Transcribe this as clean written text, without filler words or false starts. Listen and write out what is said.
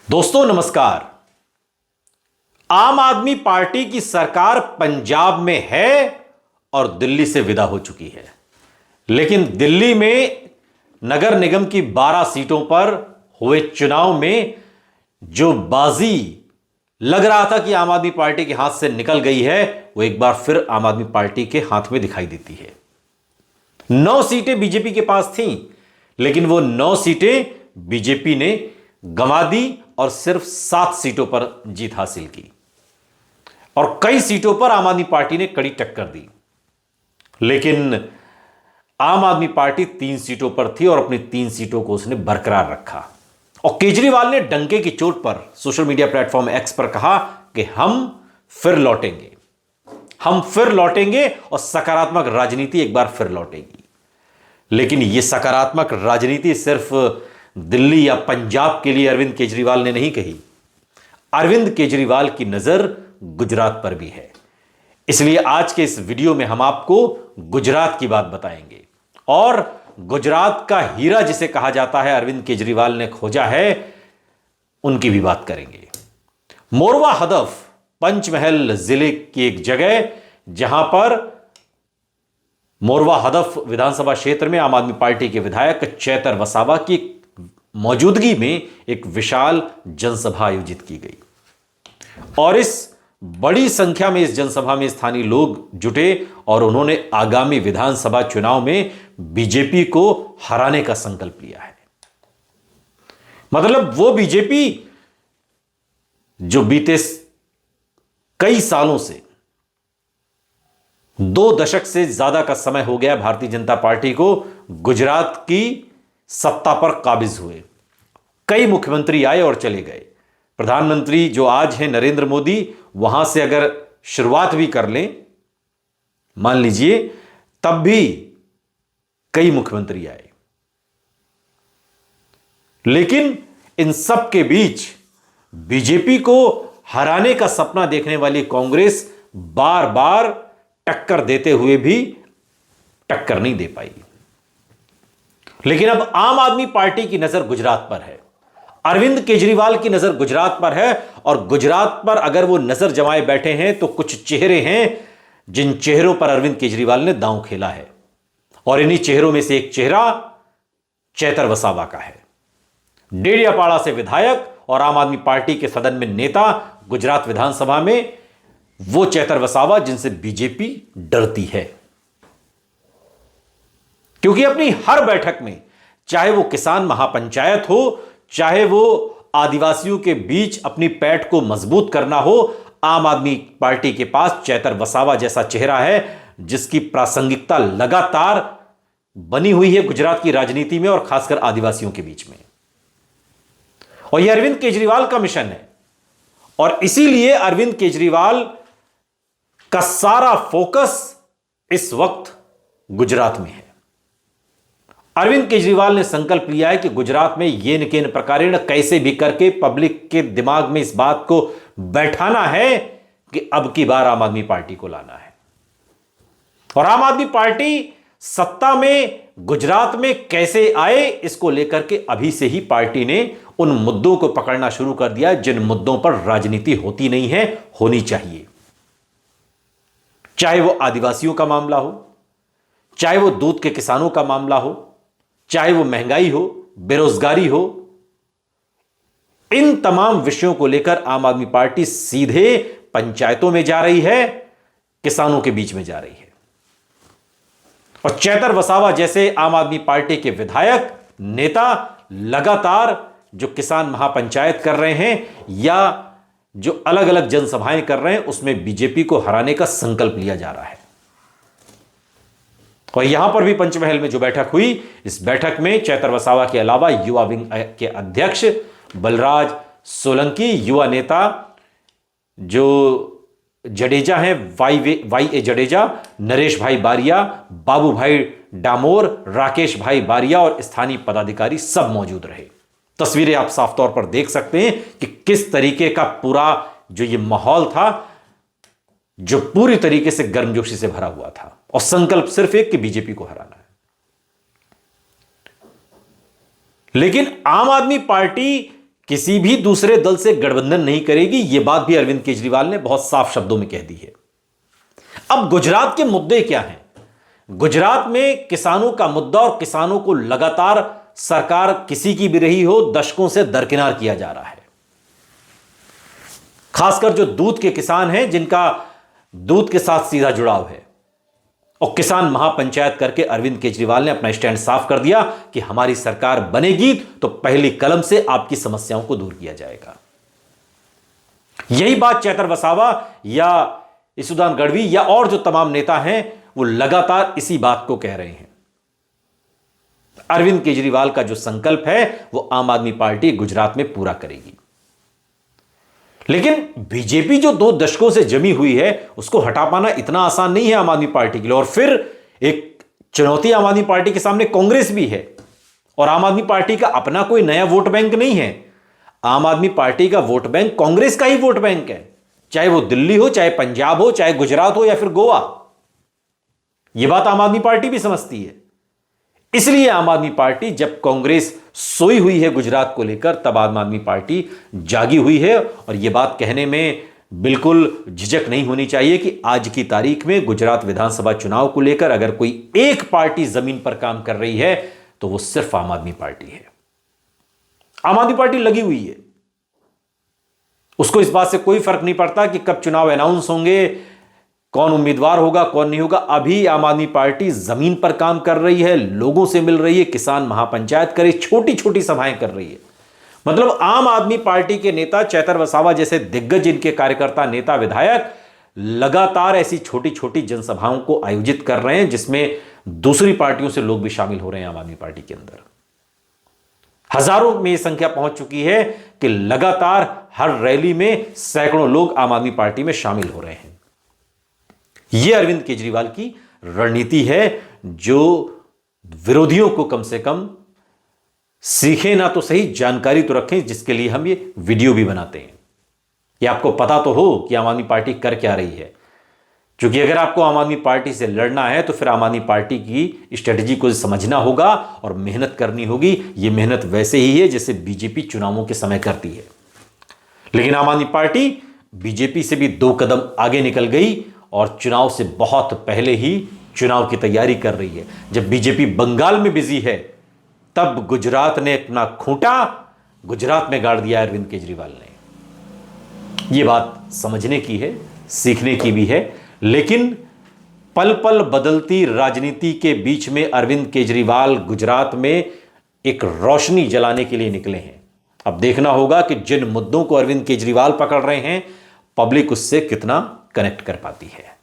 दोस्तों नमस्कार। आम आदमी पार्टी की सरकार पंजाब में है और दिल्ली से विदा हो चुकी है, लेकिन दिल्ली में नगर निगम की 12 सीटों पर हुए चुनाव में जो बाजी लग रहा था कि आम आदमी पार्टी के हाथ से निकल गई है, वो एक बार फिर आम आदमी पार्टी के हाथ में दिखाई देती है। 9 सीटें बीजेपी के पास थीं, लेकिन वो 9 सीटें बीजेपी ने गंवा दी और सिर्फ 7 सीटों पर जीत हासिल की और कई सीटों पर आम आदमी पार्टी ने कड़ी टक्कर दी। लेकिन आम आदमी पार्टी 3 सीटों पर थी और अपनी 3 सीटों को उसने बरकरार रखा। और केजरीवाल ने डंके की चोट पर सोशल मीडिया प्लेटफॉर्म एक्स पर कहा कि हम फिर लौटेंगे और सकारात्मक राजनीति एक बार फिर लौटेगी। लेकिन यह सकारात्मक राजनीति सिर्फ दिल्ली या पंजाब के लिए अरविंद केजरीवाल ने नहीं कही। अरविंद केजरीवाल की नजर गुजरात पर भी है। इसलिए आज के इस वीडियो में हम आपको गुजरात की बात बताएंगे और गुजरात का हीरा जिसे कहा जाता है अरविंद केजरीवाल ने खोजा है, उनकी भी बात करेंगे। मोरवा हदफ पंचमहल जिले की एक जगह, जहां पर मोरवा हदफ विधानसभा क्षेत्र में आम आदमी पार्टी के विधायक चैतर वसावा की मौजूदगी में एक विशाल जनसभा आयोजित की गई और इस बड़ी संख्या में इस जनसभा में स्थानीय लोग जुटे और उन्होंने आगामी विधानसभा चुनाव में बीजेपी को हराने का संकल्प लिया है। मतलब वो बीजेपी जो बीते कई सालों से 2 दशक से ज्यादा का समय हो गया भारतीय जनता पार्टी को गुजरात की सत्ता पर काबिज हुए। कई मुख्यमंत्री आए और चले गए। प्रधानमंत्री जो आज हैं नरेंद्र मोदी, वहां से अगर शुरुआत भी कर लें, मान लीजिए, तब भी कई मुख्यमंत्री आए। लेकिन इन सब के बीच बीजेपी को हराने का सपना देखने वाली कांग्रेस बार बार टक्कर देते हुए भी टक्कर नहीं दे पाई। लेकिन अब आम आदमी पार्टी की नजर गुजरात पर है, अरविंद केजरीवाल की नजर गुजरात पर है और गुजरात पर अगर वो नजर जमाए बैठे हैं तो कुछ चेहरे हैं जिन चेहरों पर अरविंद केजरीवाल ने दांव खेला है और इन्हीं चेहरों में से एक चेहरा चैतर वसावा का है। डेडियापाड़ा से विधायक और आम आदमी पार्टी के सदन में नेता गुजरात विधानसभा में वो चैतर वसावा जिनसे बीजेपी डरती है, क्योंकि अपनी हर बैठक में, चाहे वो किसान महापंचायत हो, चाहे वो आदिवासियों के बीच अपनी पैठ को मजबूत करना हो, आम आदमी पार्टी के पास चैतर वसावा जैसा चेहरा है जिसकी प्रासंगिकता लगातार बनी हुई है गुजरात की राजनीति में और खासकर आदिवासियों के बीच में। और यह अरविंद केजरीवाल का मिशन है और इसीलिए अरविंद केजरीवाल का सारा फोकस इस वक्त गुजरात में है। अरविंद केजरीवाल ने संकल्प लिया है कि गुजरात में ये न केन प्रकारेण कैसे भी करके पब्लिक के दिमाग में इस बात को बैठाना है कि अब की बार आम आदमी पार्टी को लाना है। और आम आदमी पार्टी सत्ता में गुजरात में कैसे आए, इसको लेकर के अभी से ही पार्टी ने उन मुद्दों को पकड़ना शुरू कर दिया जिन मुद्दों पर राजनीति होती नहीं है, होनी चाहिए। चाहे वो आदिवासियों का मामला हो, चाहे वो दूध के किसानों का मामला हो, चाहे वो महंगाई हो, बेरोजगारी हो, इन तमाम विषयों को लेकर आम आदमी पार्टी सीधे पंचायतों में जा रही है, किसानों के बीच में जा रही है। और चैतर वसावा जैसे आम आदमी पार्टी के विधायक नेता लगातार जो किसान महापंचायत कर रहे हैं या जो अलग अलग जनसभाएं कर रहे हैं, उसमें बीजेपी को हराने का संकल्प लिया जा रहा है। और यहां पर भी पंचमहल में जो बैठक हुई, इस बैठक में चैतर वसावा के अलावा युवा विंग के अध्यक्ष बलराज सोलंकी, युवा नेता जो जडेजा हैं, वाई ए जडेजा, नरेश भाई बारिया, बाबू भाई डामोर, राकेश भाई बारिया और स्थानीय पदाधिकारी सब मौजूद रहे। तस्वीरें आप साफ तौर पर देख सकते हैं कि किस तरीके का पूरा जो ये माहौल था, जो पूरी तरीके से गर्मजोशी से भरा हुआ था और संकल्प सिर्फ एक कि बीजेपी को हराना है। लेकिन आम आदमी पार्टी किसी भी दूसरे दल से गठबंधन नहीं करेगी। यह बात भी अरविंद केजरीवाल ने बहुत साफ शब्दों में कह दी है। अब गुजरात के मुद्दे क्या हैं? गुजरात में किसानों का मुद्दा और किसानों को लगातार सरकार किसी की भी रही हो दशकों से दरकिनार किया जा रहा है। खासकर जो दूध के किसान हैं, जिनका दूध के साथ सीधा जुड़ाव है, और किसान महापंचायत करके अरविंद केजरीवाल ने अपना स्टैंड साफ कर दिया कि हमारी सरकार बनेगी तो पहली कलम से आपकी समस्याओं को दूर किया जाएगा। यही बात चैतर वसावा या यशोदान गढ़वी या और जो तमाम नेता हैं वो लगातार इसी बात को कह रहे हैं। अरविंद केजरीवाल का जो संकल्प है वो आम आदमी पार्टी गुजरात में पूरा करेगी। लेकिन बीजेपी जो 2 दशकों से जमी हुई है उसको हटा पाना इतना आसान नहीं है आम आदमी पार्टी के लिए। और फिर एक चुनौती आम आदमी पार्टी के सामने कांग्रेस भी है, और आम आदमी पार्टी का अपना कोई नया वोट बैंक नहीं है। आम आदमी पार्टी का वोट बैंक कांग्रेस का ही वोट बैंक है, चाहे वो दिल्ली हो, चाहे पंजाब हो, चाहे गुजरात हो या फिर गोवा। यह बात आम आदमी पार्टी भी समझती है। इसलिए आम आदमी पार्टी, जब कांग्रेस सोई हुई है गुजरात को लेकर, तब आम आदमी पार्टी जागी हुई है। और यह बात कहने में बिल्कुल झिझक नहीं होनी चाहिए कि आज की तारीख में गुजरात विधानसभा चुनाव को लेकर अगर कोई एक पार्टी जमीन पर काम कर रही है तो वो सिर्फ आम आदमी पार्टी है। आम आदमी पार्टी लगी हुई है, उसको इस बात से कोई फर्क नहीं पड़ता कि कब चुनाव अनाउंस होंगे, कौन उम्मीदवार होगा, कौन नहीं होगा। अभी आम आदमी पार्टी जमीन पर काम कर रही है, लोगों से मिल रही है, किसान महापंचायत करे, छोटी छोटी सभाएं कर रही है। मतलब आम आदमी पार्टी के नेता चैतर वसावा जैसे दिग्गज, इनके कार्यकर्ता, नेता, विधायक लगातार ऐसी छोटी छोटी जनसभाओं को आयोजित कर रहे हैं जिसमें दूसरी पार्टियों से लोग भी शामिल हो रहे हैं। आम आदमी पार्टी के अंदर हजारों में यह संख्या पहुंच चुकी है कि लगातार हर रैली में सैकड़ों लोग आम आदमी पार्टी में शामिल हो रहे हैं। यह अरविंद केजरीवाल की रणनीति है जो विरोधियों को कम से कम सीखें ना तो सही, जानकारी तो रखें, जिसके लिए हम ये वीडियो भी बनाते हैं। ये आपको पता तो हो कि आम आदमी पार्टी कर क्या रही है। क्योंकि अगर आपको आम आदमी पार्टी से लड़ना है तो फिर आम आदमी पार्टी की स्ट्रेटजी को समझना होगा और मेहनत करनी होगी। ये मेहनत वैसे ही है जैसे बीजेपी चुनावों के समय करती है। लेकिन आम आदमी पार्टी बीजेपी से भी 2 कदम आगे निकल गई और चुनाव से बहुत पहले ही चुनाव की तैयारी कर रही है। जब बीजेपी बंगाल में बिजी है तब गुजरात ने अपना खूंटा गुजरात में गाड़ दिया अरविंद केजरीवाल ने। यह बात समझने की है, सीखने की भी है। लेकिन पल पल बदलती राजनीति के बीच में अरविंद केजरीवाल गुजरात में एक रोशनी जलाने के लिए निकले हैं। अब देखना होगा कि जिन मुद्दों को अरविंद केजरीवाल पकड़ रहे हैं, पब्लिक उससे कितना कनेक्ट कर पाती है।